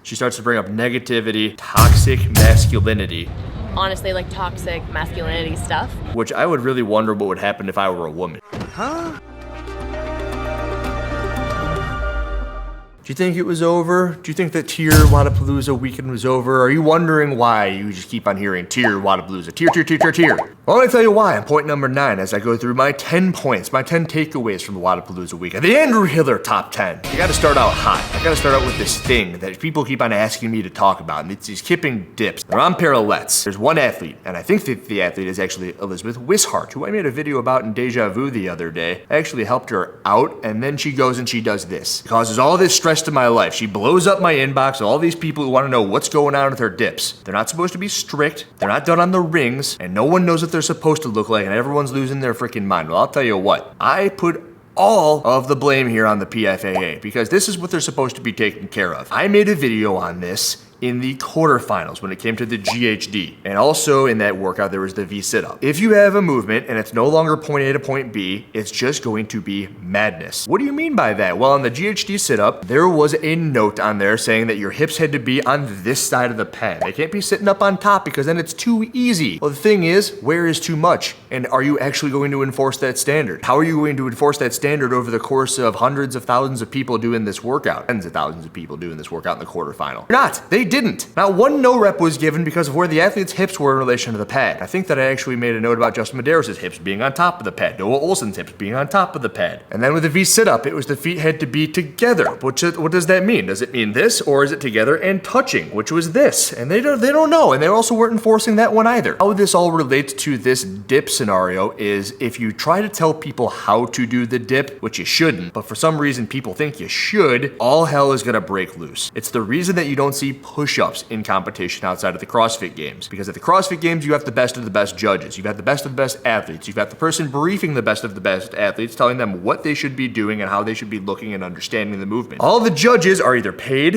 She starts to bring up negativity, toxic masculinity. Honestly, like toxic masculinity stuff. Which I would really wonder what would happen if I were a woman. Huh? Do you think it was over? Do you think that TYR Wodapalooza weekend was over? Are you wondering why you just keep on hearing TYR Wodapalooza? TYR. Well, let me tell you why on point number 9 as I go through my 10 points, my 10 takeaways from the Wodapalooza weekend. The Andrew Hiller top 10. I gotta start out hot. I gotta start out with this thing that people keep on asking me to talk about, and it's these kipping dips. They're on parallettes. There's one athlete, and I think that the athlete is actually Elizabeth Wishart, who I made a video about in Deja Vu the other day. I actually helped her out, and then she goes and she does this. It causes all this stress to my life. She blows up my inbox, all these people who want to know what's going on with her dips. They're not supposed to be strict, they're not done on the rings, and no one knows what they're supposed to look like, and everyone's losing their freaking mind. Well, I'll tell you what, I put all of the blame here on the PFAA, because this is what they're supposed to be taking care of. I made a video on this in the quarterfinals when it came to the GHD. And also in that workout, there was the V sit-up. If you have a movement and it's no longer point A to point B, it's just going to be madness. What do you mean by that? Well, on the GHD sit-up, there was a note on there saying that your hips had to be on this side of the pen. They can't be sitting up on top because then it's too easy. Well, the thing is, where is too much? And are you actually going to enforce that standard? How are you going to enforce that standard over the course of hundreds of thousands of people doing this workout? Tens of thousands of people doing this workout in the quarterfinal. Not. They didn't. Not one no rep was given because of where the athlete's hips were in relation to the pad. I think that I actually made a note about Justin Medeiros' hips being on top of the pad, Noah Olson's hips being on top of the pad. And then with the V sit-up, it was the feet had to be together. What does that mean? Does it mean this, or is it together and touching, which was this? And they don't know, and they also weren't enforcing that one either. How this all relates to this dip scenario is if you try to tell people how to do the dip, which you shouldn't, but for some reason people think you should, all hell is gonna break loose. It's the reason that you don't see push-ups in competition outside of the CrossFit Games. Because at the CrossFit Games, you have the best of the best judges. You've got the best of the best athletes. You've got the person briefing the best of the best athletes, telling them what they should be doing and how they should be looking and understanding the movement. All the judges are either paid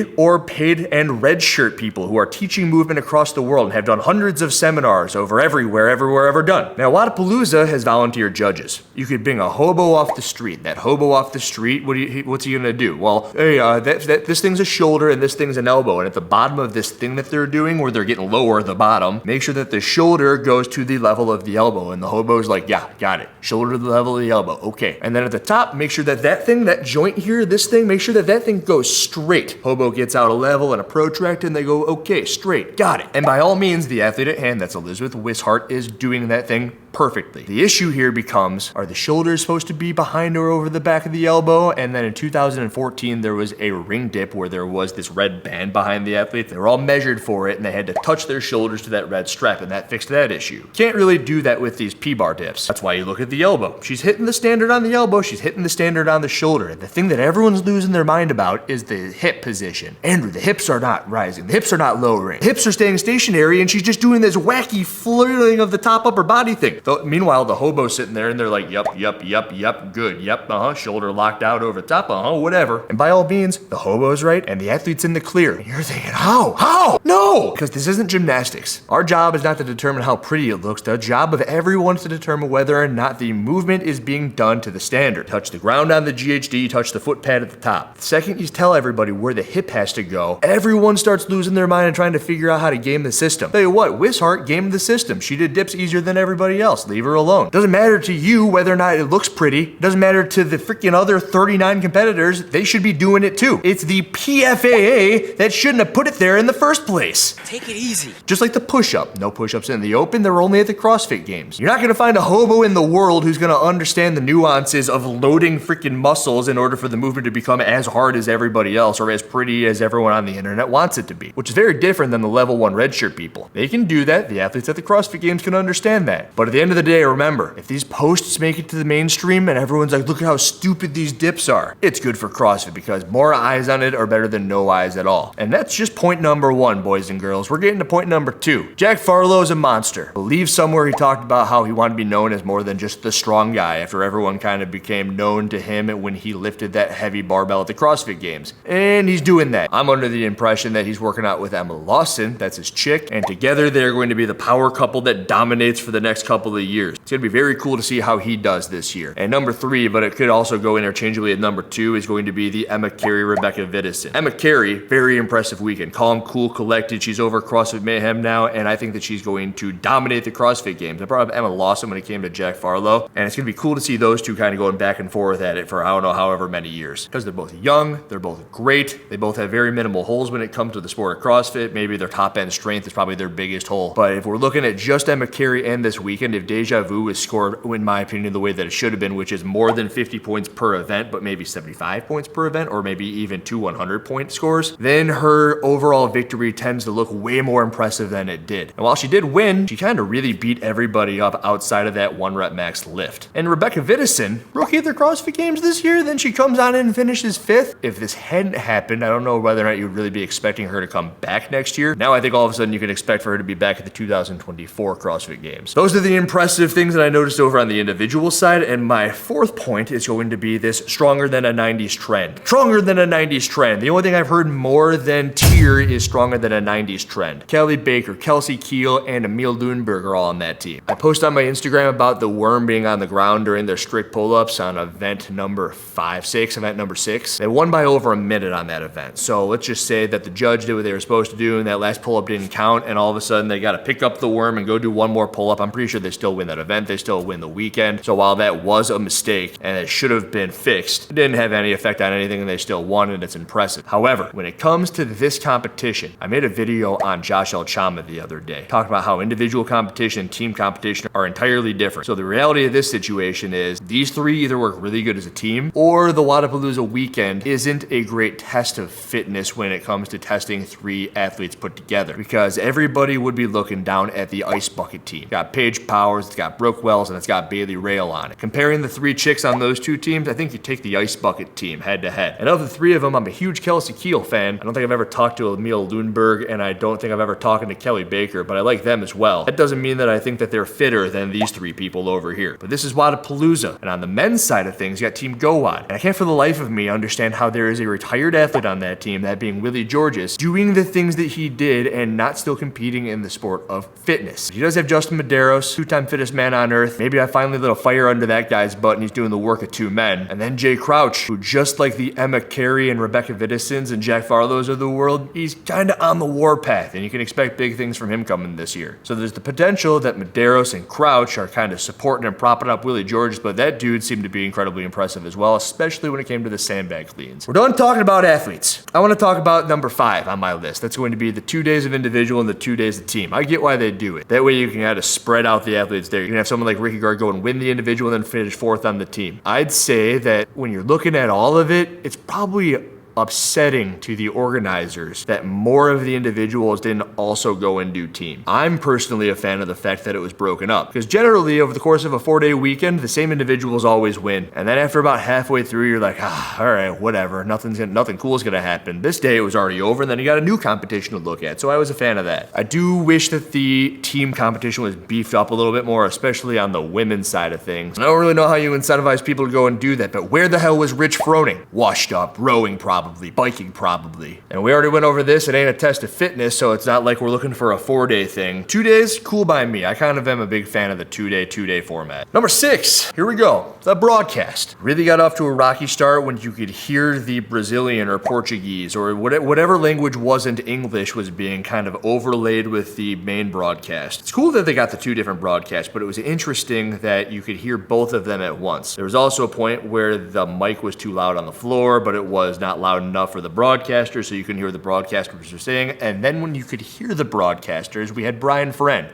and red shirt people who are teaching movement across the world and have done hundreds of seminars over everywhere ever done. Now, Wodapalooza has volunteer judges. You could bring a hobo off the street. That hobo off the street, what's he gonna do? Well, hey, this thing's a shoulder and this thing's an elbow, and at the bottom of this thing that they're doing where they're getting lower at the bottom, make sure that the shoulder goes to the level of the elbow, and the hobo's like, yeah, got it. Shoulder to the level of the elbow, okay. And then at the top, make sure that thing, that joint here, this thing, make sure that thing goes straight. Hobo gets out a level and a protractor, and they go, okay, straight, got it. And by all means, the athlete at hand, that's Elizabeth Wishart, is doing that thing perfectly. The issue here becomes, are the shoulders supposed to be behind or over the back of the elbow? And then in 2014, there was a ring dip where there was this red band behind the athlete. They were all measured for it, and they had to touch their shoulders to that red strap, and that fixed that issue. Can't really do that with these P-bar dips. That's why you look at the elbow. She's hitting the standard on the elbow, she's hitting the standard on the shoulder, and the thing that everyone's losing their mind about is the hip position. Andrew, the hips are not rising, the hips are not lowering, the hips are staying stationary, and she's just doing this wacky flirting of the top upper body thing. Meanwhile, the hobo's sitting there and they're like, yup, good, yep, shoulder locked out over the top, whatever. And by all means, the hobo's right and the athlete's in the clear. And you're thinking, how? No! Because this isn't gymnastics. Our job is not to determine how pretty it looks. The job of everyone is to determine whether or not the movement is being done to the standard. Touch the ground on the GHD, touch the foot pad at the top. The second you tell everybody where the hip has to go, everyone starts losing their mind and trying to figure out how to game the system. Tell you what, Wishart gamed the system. She did dips easier than everybody else. Leave her alone. Doesn't matter to you whether or not it looks pretty. Doesn't matter to the freaking other 39 competitors. They should be doing it too. It's the PFAA that shouldn't have put it there in the first place. Take it easy. Just like the push-up. No push-ups in the open. They're only at the CrossFit Games. You're not gonna find a hobo in the world who's gonna understand the nuances of loading freaking muscles in order for the movement to become as hard as everybody else or as pretty as everyone on the internet wants it to be, which is very different than the level 1 redshirt people. They can do that. The athletes at the CrossFit Games can understand that. But at the end of the day, remember, if these posts make it to the mainstream and everyone's like, look at how stupid these dips are, it's good for CrossFit because more eyes on it are better than no eyes at all. And that's just point number 1, boys and girls. We're getting to point number 2. Jack Farlow's a monster. I believe somewhere he talked about how he wanted to be known as more than just the strong guy after everyone kind of became known to him when he lifted that heavy barbell at the CrossFit Games. And he's doing that. I'm under the impression that he's working out with Emma Lawson, that's his chick, and together they're going to be the power couple that dominates for the next couple couple of years. It's going to be very cool to see how he does this year. And number 3, but it could also go interchangeably at number 2, is going to be the Emma Carey, Rebecca Vidison. Emma Carey, very impressive weekend. Calm, cool, collected. She's over CrossFit Mayhem now, and I think that she's going to dominate the CrossFit Games. I brought up Emma Lawson when it came to Jack Farlow, and it's going to be cool to see those two kind of going back and forth at it for I don't know however many years. Because they're both young, they're both great, they both have very minimal holes when it comes to the sport of CrossFit. Maybe their top end strength is probably their biggest hole. But if we're looking at just Emma Carey and this weekend, if Deja Vu is scored, in my opinion, the way that it should have been, which is more than 50 points per event, but maybe 75 points per event, or maybe even 2 100-point scores, then her overall victory tends to look way more impressive than it did. And while she did win, she kind of really beat everybody up outside of that 1 rep max lift. And Rebecca Vidison, rookie at the CrossFit Games this year, then she comes on in and finishes 5th. If this hadn't happened, I don't know whether or not you'd really be expecting her to come back next year. Now I think all of a sudden you can expect for her to be back at the 2024 CrossFit Games. Those are the impressive things that I noticed over on the individual side, and my 4th point is going to be this stronger than a 90s trend. Stronger than a 90s trend. The only thing I've heard more than TYR is stronger than a 90s trend. Kelly Baker, Kelsey Keel, and Emil Lundberg are all on that team. I post on my Instagram about the worm being on the ground during their strict pull-ups on event number 6. They won by over a minute on that event. So let's just say that the judge did what they were supposed to do and that last pull-up didn't count, and all of a sudden they got to pick up the worm and go do one more pull-up. I'm pretty sure they still win that event. They still win the weekend. So while that was a mistake and it should have been fixed, it didn't have any effect on anything and they still won, and it's impressive. However, when it comes to this competition, I made a video on Josh El Chama the other day, talking about how individual competition and team competition are entirely different. So the reality of this situation is these 3 either work really good as a team, or the Wodapalooza weekend isn't a great test of fitness when it comes to testing 3 athletes put together, because everybody would be looking down at the ice bucket team. It's got Paige Powers, it's got Brooke Wells, and it's got Bailey Rail on it. Comparing the 3 chicks on those 2 teams, I think you take the ice bucket team head to head. And of the 3 of them, I'm a huge Kelsey Keel fan. I don't think I've ever talked to Emil Lundberg, and I don't think I've ever talked to Kelly Baker, but I like them as well. That doesn't mean that I think that they're fitter than these 3 people over here. But this is Wodapalooza. And on the men's side of things, you got Team Gowad. And I can't for the life of me understand how there is a retired athlete on that team, that being Willie Georges, doing the things that he did and not still competing in the sport of fitness. He does have Justin Medeiros, 2-time fittest man on earth. Maybe I finally lit a fire under that guy's butt and he's doing the work of 2 men. And then Jay Crouch, who just like the Emma Carey and Rebecca Vidisons and Jack Farlows of the world, he's kind of on the warpath, and you can expect big things from him coming this year. So there's the potential that Medeiros and Crouch are kind of supporting and propping up Willie Georges, but that dude seemed to be incredibly impressive as well, especially when it came to the sandbag cleans. We're done talking about athletes. I want to talk about number 5 on my list. That's going to be the 2 days of individual and the 2 days of team. I get why they do it. That way you can kind of spread out the athletes there. You can have someone like Ricky Gard go and win the individual and then finish 4th on the team. I'd say that when you're looking at all of it, it's probably upsetting to the organizers that more of the individuals didn't also go and do team. I'm personally a fan of the fact that it was broken up, because generally over the course of a 4-day weekend, the same individuals always win. And then after about halfway through, you're like, all right, whatever, nothing cool is gonna happen. This day it was already over, and then you got a new competition to look at. So I was a fan of that. I do wish that the team competition was beefed up a little bit more, especially on the women's side of things. I don't really know how you incentivize people to go and do that, but where the hell was Rich Froning? Washed up, rowing probably, biking probably. And we already went over this. It ain't a test of fitness, so it's not like we're looking for a 4-day thing. 2 days, cool by me. I kind of am a big fan of the 2-day format. Number 6, here we go. The broadcast. Really got off to a rocky start when you could hear the Brazilian or Portuguese or whatever language wasn't English was being kind of overlaid with the main broadcast. It's cool that they got the 2 different broadcasts, but it was interesting that you could hear both of them at once. There was also a point where the mic was too loud on the floor, but it was not loud enough for the broadcaster, so you couldn't hear what the broadcasters were saying. And then when you could hear the broadcasters, we had Brian Friend.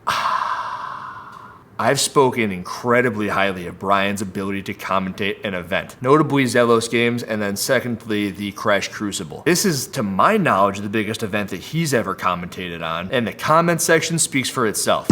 I've spoken incredibly highly of Brian's ability to commentate an event, notably Zelos Games, and then secondly, the Crash Crucible. This is, to my knowledge, the biggest event that he's ever commentated on, and the comment section speaks for itself.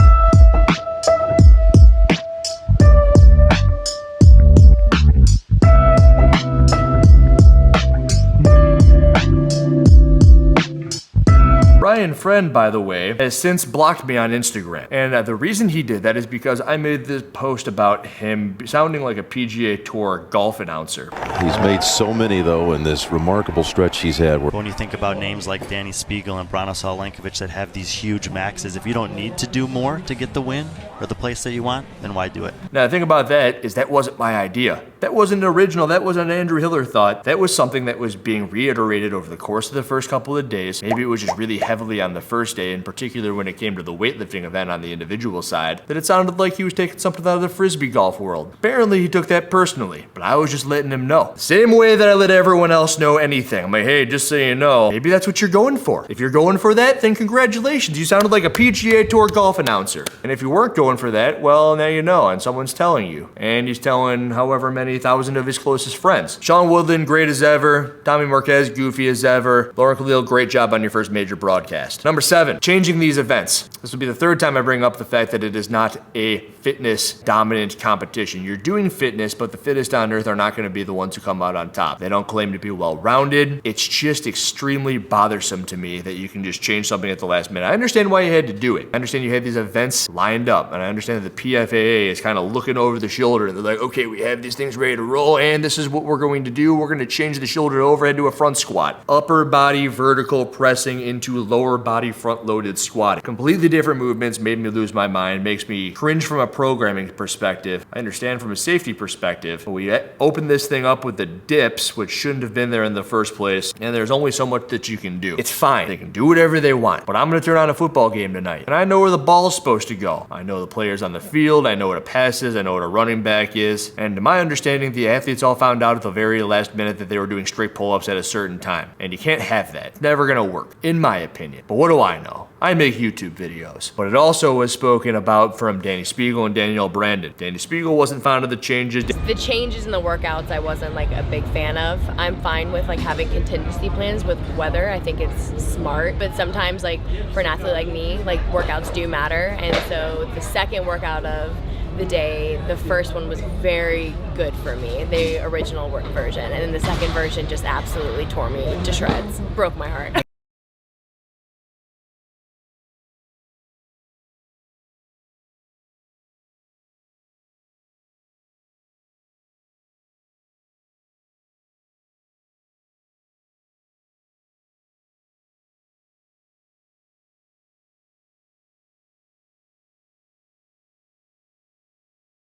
Ryan Friend, by the way, has since blocked me on Instagram. And the reason he did that is because I made this post about him sounding like a PGA Tour golf announcer. He's made so many, though, in this remarkable stretch he's had. When you think about names like Danny Spiegel and Branislav Lenkovic that have these huge maxes, if you don't need to do more to get the win or the place that you want, then why do it? Now, the thing about that is that wasn't my idea. That wasn't original. That wasn't an Andrew Hiller thought. That was something that was being reiterated over the course of the first couple of days. Maybe it was just really heavily on the first day, in particular when it came to the weightlifting event on the individual side, that it sounded like he was taking something out of the frisbee golf world. Apparently, he took that personally, but I was just letting him know. Same way that I let everyone else know anything. I'm like, hey, just so you know, maybe that's what you're going for. If you're going for that, then congratulations. You sounded like a PGA Tour golf announcer. And if you weren't going for that, well, now you know, and someone's telling you. And he's telling however many thousand of his closest friends. Sean Woodland, great as ever. Tommy Marquez, goofy as ever. Lauren Khalil, great job on your first major broadcast. Number 7, changing these events. This will be the third time I bring up the fact that it is not a fitness dominant competition. You're doing fitness, but the fittest on earth are not going to be the ones who come out on top. They don't claim to be well-rounded. It's just extremely bothersome to me that you can just change something at the last minute. I understand why you had to do it. I understand you had these events lined up, and I understand that the PFAA is kind of looking over the shoulder. They're like, okay, we have these things ready to roll, and this is what we're going to do. We're going to change the shoulder overhead to a front squat. Upper body vertical pressing into lower body front-loaded squat. Completely different movements, made me lose my mind, makes me cringe from a programming perspective. I understand from a safety perspective, but we opened this thing up with the dips, which shouldn't have been there in the first place, and there's only so much that you can do. It's fine. They can do whatever they want, but I'm going to turn on a football game tonight, and I know where the ball's supposed to go. I know the players on the field, I know what a pass is, I know what a running back is, and to my understanding, the athletes all found out at the very last minute that they were doing straight pull-ups at a certain time, and you can't have that. It's never going to work, in my opinion. But what do I know? I make YouTube videos. But it also was spoken about from Danny Spiegel and Danielle Brandon. Danny Spiegel wasn't fond of the changes. The changes in the workouts I wasn't like a big fan of. I'm fine with like having contingency plans with weather. I think it's smart, but sometimes like for an athlete like me, like workouts do matter. And so the second workout of the day, the first one was very good for me, the original work version, and then the second version just absolutely tore me to shreds, broke my heart.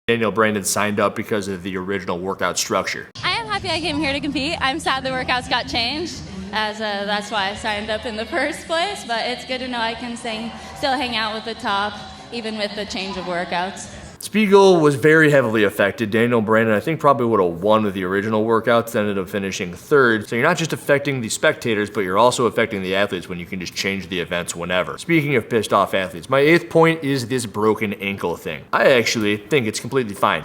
Danielle Brandon signed up because of the original workout structure. I am happy I came here to compete. I'm sad the workouts got changed, as that's why I signed up in the first place, but it's good to know I can still hang out with the top, even with the change of workouts. Spiegel was very heavily affected. Danielle Brandon, I think, probably would have won with the original workouts, ended up finishing third. So you're not just affecting the spectators, but you're also affecting the athletes when you can just change the events whenever. Speaking of pissed off athletes, my 8th point is this broken ankle thing. I actually think it's completely fine.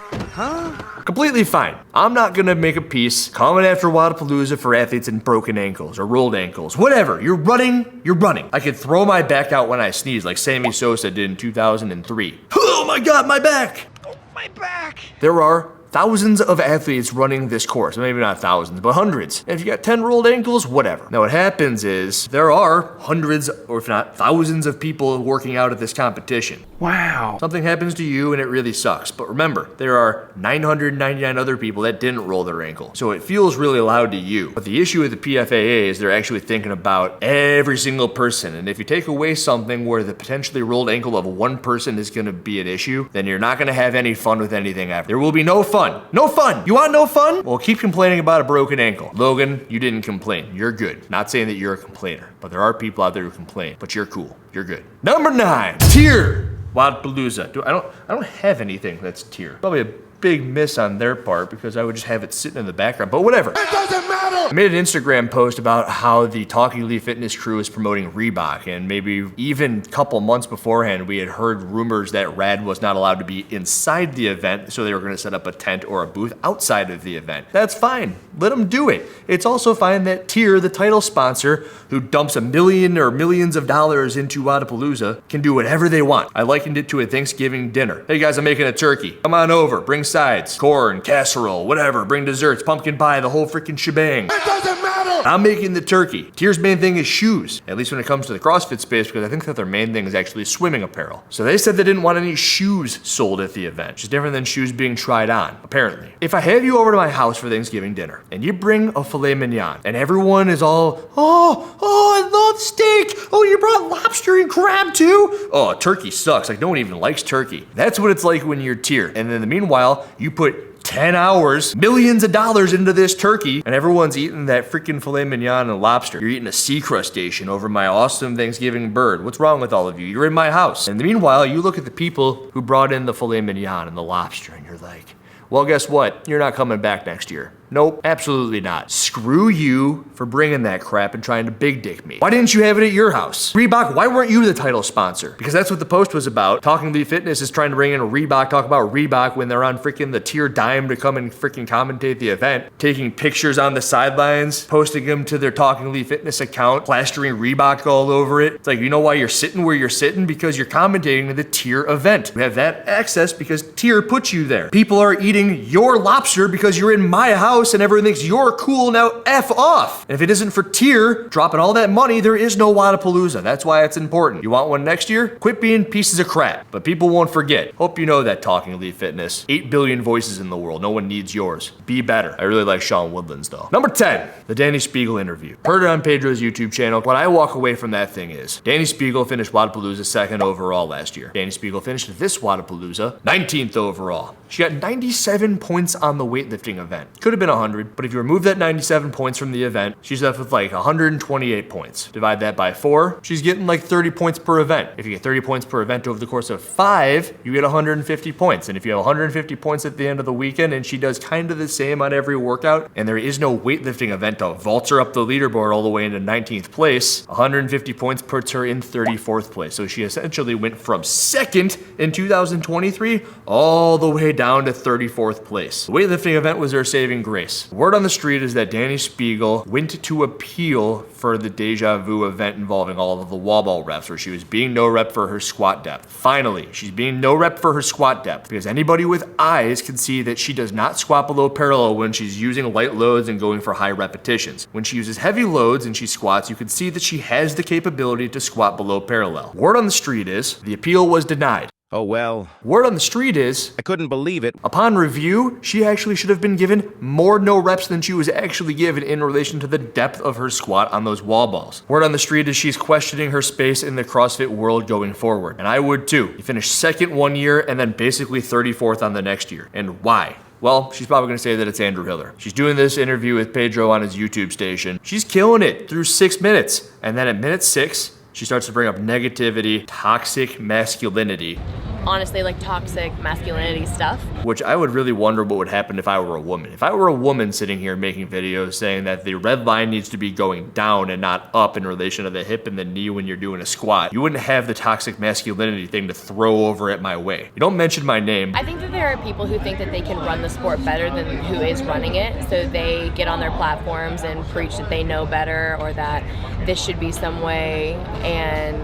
Completely fine. I'm not gonna make a piece coming after Wodapalooza for athletes in broken ankles or rolled ankles. Whatever. You're running, you're running. I could throw my back out when I sneeze like Sammy Sosa did in 2003. Oh my God, my back! Oh, my back! There are thousands of athletes running this course. Maybe not thousands, but hundreds. And if you got 10 rolled ankles, whatever. Now what happens is there are hundreds, or if not thousands of people working out at this competition. Wow. Something happens to you and it really sucks. But remember, there are 999 other people that didn't roll their ankle. So it feels really loud to you. But the issue with the PFAA is they're actually thinking about every single person. And if you take away something where the potentially rolled ankle of one person is gonna be an issue, then you're not gonna have any fun with anything after. There will be no fun. No fun. You want no fun? Well, keep complaining about a broken ankle. Logan, you didn't complain. You're good. Not saying that you're a complainer, but there are people out there who complain. But you're cool. You're good. Number 9, TYR Wodapalooza. I don't have anything that's TYR. Probably a big miss on their part because I would just have it sitting in the background, but whatever. It doesn't matter! I made an Instagram post about how the Talking Elite Fitness crew is promoting Reebok, and maybe even a couple months beforehand, we had heard rumors that Rad was not allowed to be inside the event, so they were gonna set up a tent or a booth outside of the event. That's fine. Let them do it. It's also fine that TYR, the title sponsor, who dumps $1 million or millions of dollars into Wodapalooza, can do whatever they want. I likened it to a Thanksgiving dinner. Hey guys, I'm making a turkey. Come on over, bring sides, corn, casserole, whatever. Bring desserts, pumpkin pie, the whole freaking shebang. It doesn't matter! I'm making the turkey. TYR's main thing is shoes, at least when it comes to the CrossFit space, because I think that their main thing is actually swimming apparel. So they said they didn't want any shoes sold at the event, which is different than shoes being tried on, apparently. If I have you over to my house for Thanksgiving dinner, and you bring a filet mignon, and everyone is all, I love steak. Oh, you brought lobster and crab too? Oh, turkey sucks. Like, no one even likes turkey. That's what it's like when you're TYR. And in the meanwhile, you put 10 hours, millions of dollars into this turkey, and everyone's eating that freaking filet mignon and lobster. You're eating a sea crustacean over my awesome Thanksgiving bird. What's wrong with all of you? You're in my house. And in the meanwhile, you look at the people who brought in the filet mignon and the lobster, and you're like, well, guess what? You're not coming back next year. Nope, absolutely not. Screw you for bringing that crap and trying to big dick me. Why didn't you have it at your house? Reebok, why weren't you the title sponsor? Because that's what the post was about. Talking Elite Fitness is trying to bring in a Reebok, talk about Reebok when they're on freaking the TYR dime to come and freaking commentate the event. Taking pictures on the sidelines, posting them to their Talking Elite Fitness account, plastering Reebok all over it. It's like, you know why you're sitting where you're sitting? Because you're commentating the TYR event. You have that access because TYR put you there. People are eating your lobster because you're in my house and everyone thinks you're cool, now F off. And if it isn't for TYR dropping all that money, there is no Wodapalooza. That's why it's important. You want one next year? Quit being pieces of crap. But people won't forget. Hope you know that, Talking Elite Fitness. 8 billion voices in the world. No one needs yours. Be better. I really like Sean Woodlands though. Number 10, the Danny Spiegel interview. Heard it on Pedro's YouTube channel. What I walk away from that thing is, Danny Spiegel finished Wodapalooza 2nd overall last year. Danny Spiegel finished this Wodapalooza 19th overall. She got 97 points on the weightlifting event. Could have been 100, but if you remove that 97 points from the event, she's left with like 128 points. Divide that by 4, she's getting like 30 points per event. If you get 30 points per event over the course of 5, you get 150 points. And if you have 150 points at the end of the weekend and she does kind of the same on every workout, and there is no weightlifting event to vault her up the leaderboard all the way into 19th place, 150 points puts her in 34th place. So she essentially went from 2nd in 2023 all the way down to 34th place. The weightlifting event was her saving grace. Word on the street is that Danny Spiegel went to appeal for the Deja Vu event involving all of the wall ball reps, where she was being no rep for her squat depth. Finally, she's being no rep for her squat depth because anybody with eyes can see that she does not squat below parallel when she's using light loads and going for high repetitions. When she uses heavy loads and she squats, you can see that she has the capability to squat below parallel. Word on the street is the appeal was denied. Oh, well. Word on the street is, I couldn't believe it. upon review, she actually should have been given more no reps than she was actually given in relation to the depth of her squat on those wall balls. Word on the street is she's questioning her space in the CrossFit world going forward. And I would too. You finished 2nd one year and then basically 34th on the next year. And why? Well, she's probably gonna say that it's Andrew Hiller. She's doing this interview with Pedro on his YouTube station. She's killing it through 6 minutes. And then at minute 6, she starts to bring up negativity, toxic masculinity. Honestly, like toxic masculinity stuff. Which I would really wonder what would happen if I were a woman. If I were a woman sitting here making videos saying that the red line needs to be going down and not up in relation to the hip and the knee when you're doing a squat, you wouldn't have the toxic masculinity thing to throw over at my way. You don't mention my name. I think that there are people who think that they can run the sport better than who is running it, so they get on their platforms and preach that they know better or that this should be some way, and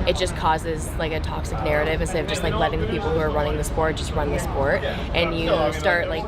it just causes like a toxic narrative instead of just like letting the people who are running the sport just run the sport, and you start like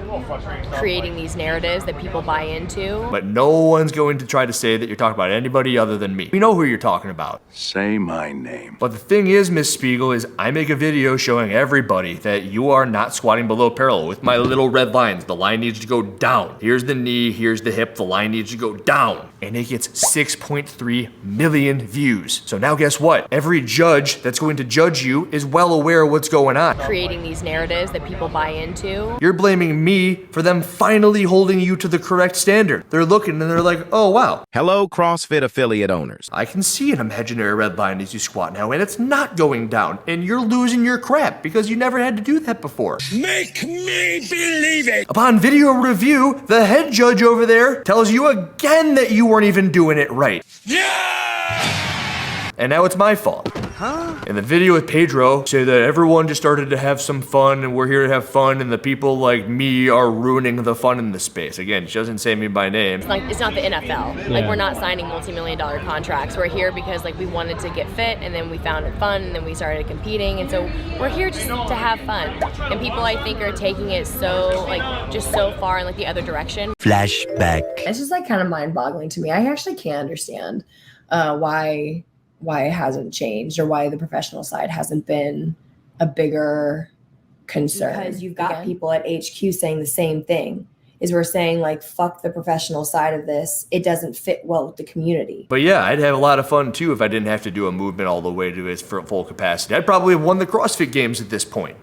creating these narratives that people buy into. But no one's going to try to say that you're talking about anybody other than me. We know who you're talking about. Say my name. But the thing is, Miss Spiegel, is I make a video showing everybody that you are not squatting below parallel with my little red lines. The line needs to go down. Here's the knee, here's the hip, the line needs to go down. And it gets 6.3 million views. So now guess what? Every judge that's going to judge you is well aware of what's going on. Creating these narratives that people buy into. You're blaming me for them finally holding you to the correct standard. They're looking and they're like, oh wow. Hello, CrossFit affiliate owners. I can see an imaginary red line as you squat now, and it's not going down, and you're losing your crap because you never had to do that before. Make me believe it! Upon video review, the head judge over there tells you again that you weren't even doing it right. Yeah! And now it's my fault. In the video with Pedro, say that everyone just started to have some fun and we're here to have fun and the people like me are ruining the fun in the space. Again, she doesn't say me by name. It's not the NFL. Like, we're not signing multi-million-dollar contracts. We're here because like we wanted to get fit, and then we found it fun, and then we started competing, and so we're here just to have fun. And people, I think, are taking it so like just so far in like the other direction. Flashback. It's just like kind of mind-boggling to me. I actually can't understand why it hasn't changed, or why the professional side hasn't been a bigger concern. Because you've got people at HQ saying the same thing. Is we're saying like, fuck the professional side of this. It doesn't fit well with the community. But yeah, I'd have a lot of fun too if I didn't have to do a movement all the way to its full capacity. I'd probably have won the CrossFit Games at this point.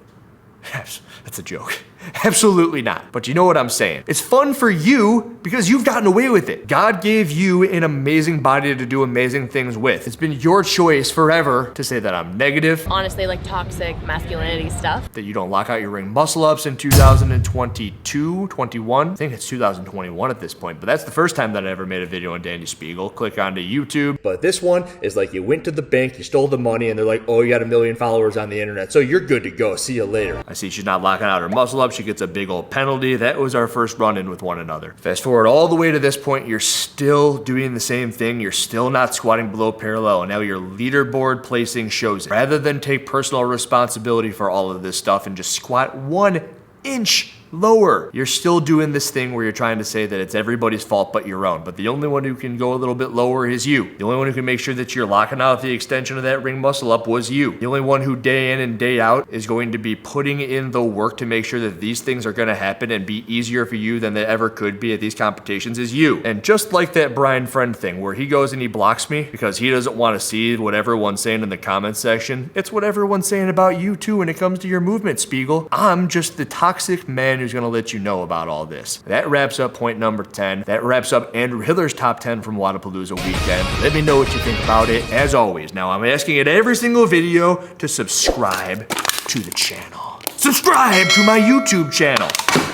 That's a joke. Absolutely not. But you know what I'm saying. It's fun for you because you've gotten away with it. God gave you an amazing body to do amazing things with. It's been your choice forever to say that I'm negative. Honestly, like toxic masculinity stuff. That you don't lock out your ring muscle ups in 2022, 21. I think it's 2021 at this point, but that's the first time that I ever made a video on Danny Spiegel. Click onto YouTube. But this one is like you went to the bank, you stole the money, and they're like, oh, you got 1 million followers on the internet, so you're good to go. See you later. I see she's not locking out her muscle up. She gets a big old penalty. That was our first run-in with one another. Fast forward all the way to this point, you're still doing the same thing. You're still not squatting below parallel, and now your leaderboard placing shows it. Rather than take personal responsibility for all of this stuff and just squat 1 inch lower, you're still doing this thing where you're trying to say that it's everybody's fault but your own. But the only one who can go a little bit lower is you. The only one who can make sure that you're locking out the extension of that ring muscle up was you. The only one who day in and day out is going to be putting in the work to make sure that these things are going to happen and be easier for you than they ever could be at these competitions is you. And just like that Brian Friend thing where he goes and he blocks me because he doesn't want to see what everyone's saying in the comments section, it's what everyone's saying about you too when it comes to your movement, Spiegel. I'm just the toxic man who's going to let you know about all this. That wraps up point number 10. That wraps up Andrew Hiller's top 10 from Wodapalooza weekend. Let me know what you think about it, as always. Now, I'm asking in every single video to subscribe to the channel. Subscribe to my YouTube channel,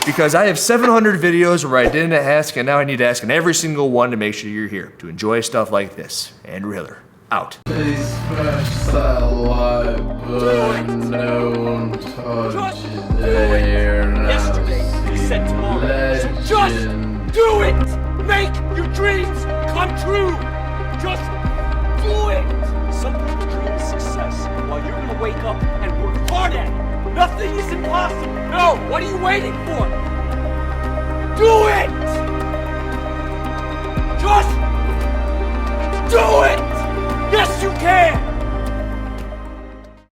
because I have 700 videos where I didn't ask, and now I need to ask in every single one to make sure you're here to enjoy stuff like this. Andrew Hiller, out. Said tomorrow. So just do it! Make your dreams come true! Just do it! Some people dream of success while you're gonna wake up and work hard at it. Nothing is impossible. No, what are you waiting for? Do it! Just do it! Yes, you can!